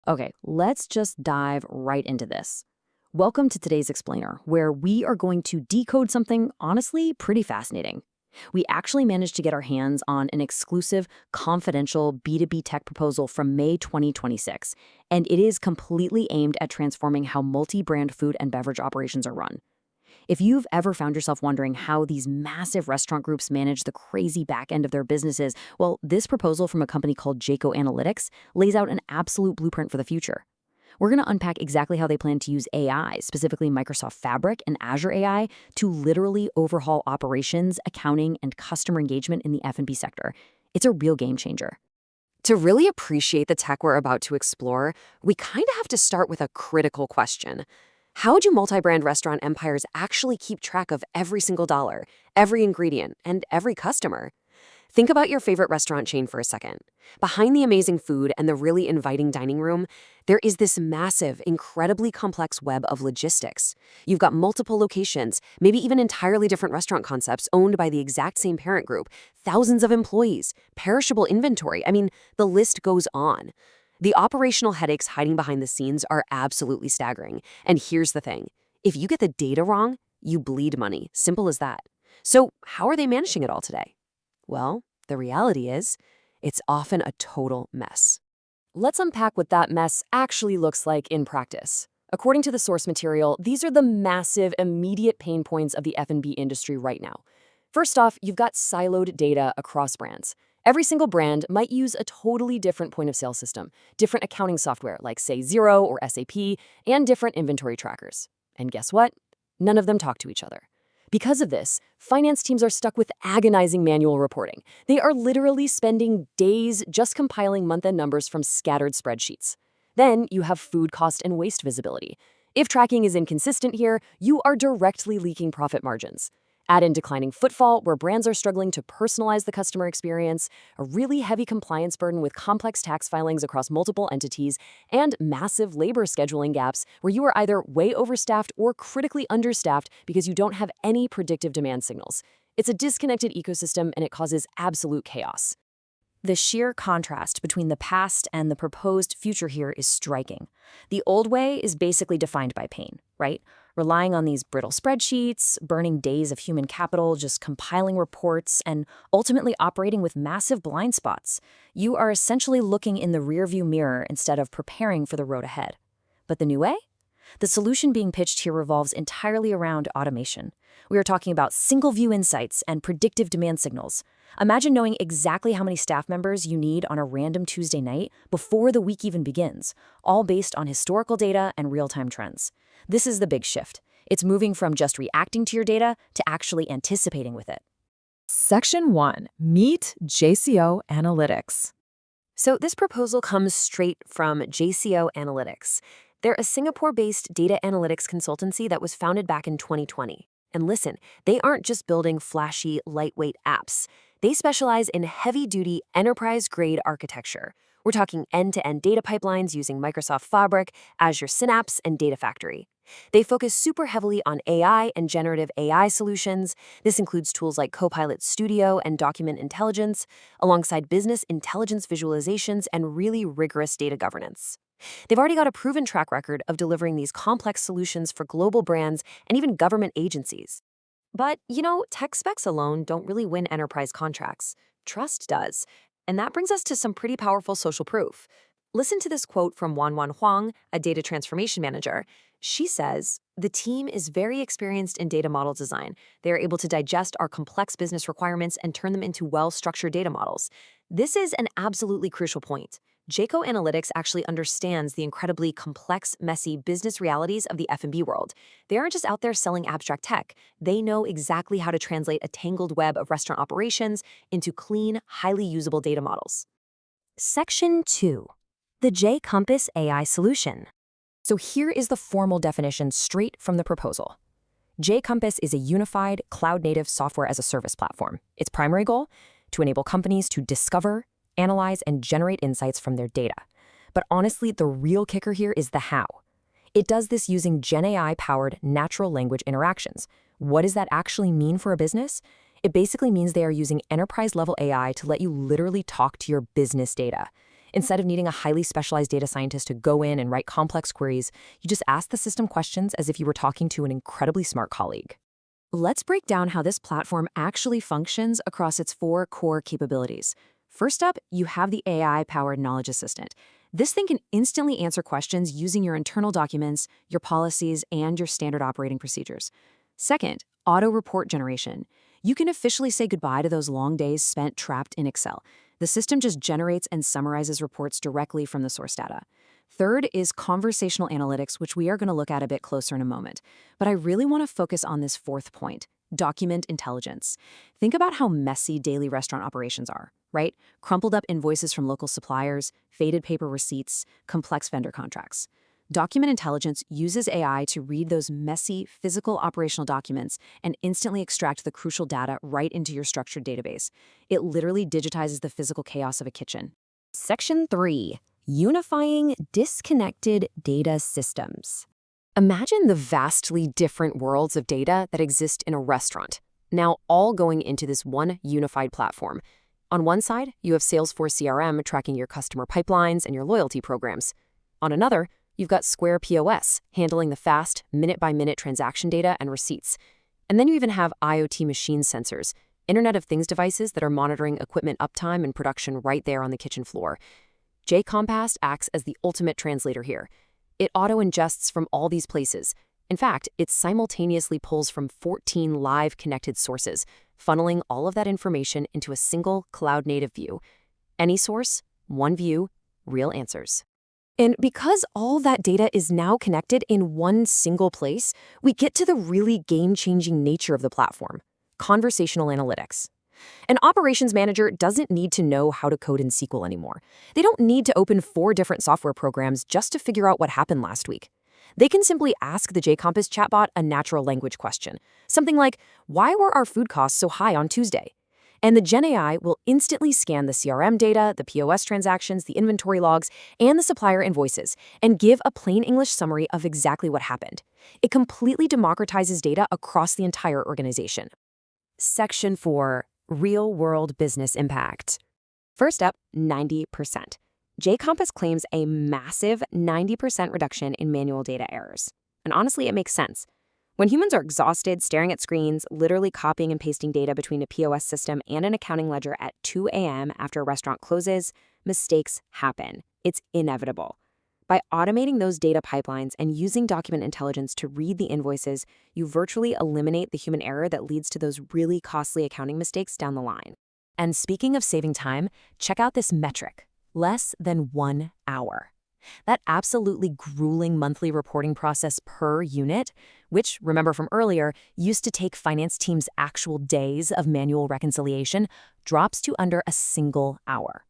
Okay, let's just dive right into this. Welcome to today's Explainer, where we are going to decode something honestly pretty fascinating. We actually managed to get our hands on an exclusive, confidential B2B tech proposal from May 2026, and it is completely aimed at transforming how multi-brand food and beverage operations are run. If you've ever found yourself wondering how these massive restaurant groups manage the crazy back end of their businesses, well, this proposal from a company called Jayco Analytics lays out an absolute blueprint for the future. We're going to unpack exactly how they plan to use AI, specifically Microsoft Fabric and Azure AI, to literally overhaul operations, accounting, and customer engagement in the F&B sector. It's a real game changer. To really appreciate the tech we're about to explore, we kind of have to start with a critical question. How do multi-brand restaurant empires actually keep track of every single dollar, every ingredient, and every customer? Think about your favorite restaurant chain for a second. Behind the amazing food and the really inviting dining room, there is this massive, incredibly complex web of logistics. You've got multiple locations, maybe even entirely different restaurant concepts owned by the exact same parent group, thousands of employees, perishable inventory. The list goes on. The operational headaches hiding behind the scenes are absolutely staggering. And here's the thing. If you get the data wrong, you bleed money. Simple as that. So how are they managing it all today? Well, the reality is, it's often a total mess. Let's unpack what that mess actually looks like in practice. According to the source material, these are the massive, immediate pain points of the F&B industry right now. First off, you've got siloed data across brands. Every single brand might use a totally different point of sale system, different accounting software like, say, Xero or SAP, and different inventory trackers. And guess what? None of them talk to each other. Because of this, finance teams are stuck with agonizing manual reporting. They are literally spending days just compiling month-end numbers from scattered spreadsheets. Then you have food cost and waste visibility. If tracking is inconsistent here, you are directly leaking profit margins. Add in declining footfall, where brands are struggling to personalize the customer experience, a really heavy compliance burden with complex tax filings across multiple entities, and massive labor scheduling gaps, where you are either way overstaffed or critically understaffed because you don't have any predictive demand signals. It's a disconnected ecosystem, and it causes absolute chaos. The sheer contrast between the past and the proposed future here is striking. The old way is basically defined by pain, right? Relying on these brittle spreadsheets, burning days of human capital, just compiling reports, and ultimately operating with massive blind spots. You are essentially looking in the rearview mirror instead of preparing for the road ahead. But the new way? The solution being pitched here revolves entirely around automation. We are talking about single-view insights and predictive demand signals. Imagine knowing exactly how many staff members you need on a random Tuesday night before the week even begins, all based on historical data and real-time trends. This is the big shift. It's moving from just reacting to your data to actually anticipating with it. Section 1. Meet JCO Analytics. So this proposal comes straight from JCO Analytics. They're a Singapore-based data analytics consultancy that was founded back in 2020. And listen, they aren't just building flashy, lightweight apps. They specialize in heavy-duty, enterprise-grade architecture. We're talking end-to-end data pipelines using Microsoft Fabric, Azure Synapse, and Data Factory. They focus super heavily on AI and generative AI solutions. This includes tools like Copilot Studio and Document Intelligence, alongside business intelligence visualizations and really rigorous data governance. They've already got a proven track record of delivering these complex solutions for global brands and even government agencies. But, tech specs alone don't really win enterprise contracts. Trust does. And that brings us to some pretty powerful social proof. Listen to this quote from Wanwan Huang, a data transformation manager. She says, "The team is very experienced in data model design. They are able to digest our complex business requirements and turn them into well-structured data models." This is an absolutely crucial point. Jayco Analytics actually understands the incredibly complex, messy business realities of the F&B world. They aren't just out there selling abstract tech. They know exactly how to translate a tangled web of restaurant operations into clean, highly usable data models. Section 2. The J-Compass AI Solution. So here is the formal definition straight from the proposal. J-Compass is a unified, cloud-native software-as-a-service platform. Its primary goal? To enable companies to discover, analyze, and generate insights from their data. But honestly, the real kicker here is the how. It does this using GenAI-powered natural language interactions. What does that actually mean for a business? It basically means they are using enterprise-level AI to let you literally talk to your business data. Instead of needing a highly specialized data scientist to go in and write complex queries, you just ask the system questions as if you were talking to an incredibly smart colleague. Let's break down how this platform actually functions across its 4 core capabilities. First up, you have the AI-powered Knowledge Assistant. This thing can instantly answer questions using your internal documents, your policies, and your standard operating procedures. Second, auto report generation. You can officially say goodbye to those long days spent trapped in Excel. The system just generates and summarizes reports directly from the source data. Third is conversational analytics, which we are going to look at a bit closer in a moment. But I really want to focus on this fourth point, document intelligence. Think about how messy daily restaurant operations are, right? Crumpled up invoices from local suppliers, faded paper receipts, complex vendor contracts. Document intelligence uses AI to read those messy, physical operational documents and instantly extract the crucial data right into your structured database. It literally digitizes the physical chaos of a kitchen. Section 3. Unifying disconnected data systems. Imagine the vastly different worlds of data that exist in a restaurant, now all going into this one unified platform. On one side, you have Salesforce CRM tracking your customer pipelines and your loyalty programs. On another, you've got Square POS handling the fast, minute-by-minute transaction data and receipts. And then you even have IoT machine sensors, Internet of Things devices that are monitoring equipment uptime and production right there on the kitchen floor. JCompass acts as the ultimate translator here. It auto-ingests from all these places. In fact, it simultaneously pulls from 14 live connected sources, funneling all of that information into a single cloud-native view. Any source, one view, real answers. And because all that data is now connected in one single place, we get to the really game-changing nature of the platform, conversational analytics. An operations manager doesn't need to know how to code in SQL anymore. They don't need to open 4 different software programs just to figure out what happened last week. They can simply ask the JCompass chatbot a natural language question, something like, "Why were our food costs so high on Tuesday?" And the GenAI will instantly scan the CRM data, the POS transactions, the inventory logs, and the supplier invoices, and give a plain English summary of exactly what happened. It completely democratizes data across the entire organization. Section 4. Real-world business impact. First up, 90%. JCompass claims a massive 90% reduction in manual data errors. And honestly, it makes sense. When humans are exhausted staring at screens, literally copying and pasting data between a POS system and an accounting ledger at 2 a.m. after a restaurant closes, mistakes happen. It's inevitable. By automating those data pipelines and using document intelligence to read the invoices, you virtually eliminate the human error that leads to those really costly accounting mistakes down the line. And speaking of saving time, check out this metric, less than 1 hour. That absolutely grueling monthly reporting process per unit, which, remember from earlier, used to take finance teams actual days of manual reconciliation, drops to under a single hour.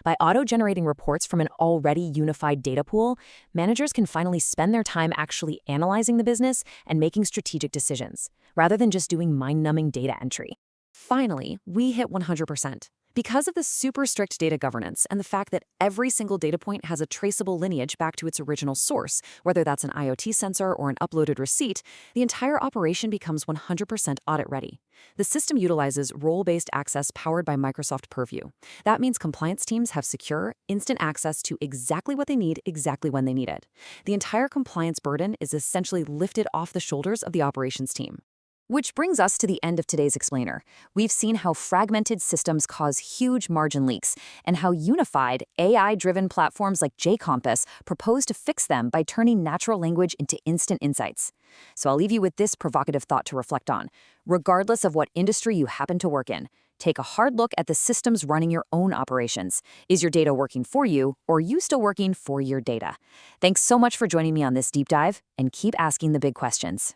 By auto-generating reports from an already unified data pool, managers can finally spend their time actually analyzing the business and making strategic decisions, rather than just doing mind-numbing data entry. Finally, we hit 100%. Because of the super strict data governance and the fact that every single data point has a traceable lineage back to its original source, whether that's an IoT sensor or an uploaded receipt, the entire operation becomes 100% audit-ready. The system utilizes role-based access powered by Microsoft Purview. That means compliance teams have secure, instant access to exactly what they need exactly when they need it. The entire compliance burden is essentially lifted off the shoulders of the operations team. Which brings us to the end of today's explainer. We've seen how fragmented systems cause huge margin leaks and how unified, AI-driven platforms like JCompass propose to fix them by turning natural language into instant insights. So I'll leave you with this provocative thought to reflect on. Regardless of what industry you happen to work in, take a hard look at the systems running your own operations. Is your data working for you, or are you still working for your data? Thanks so much for joining me on this deep dive, and keep asking the big questions.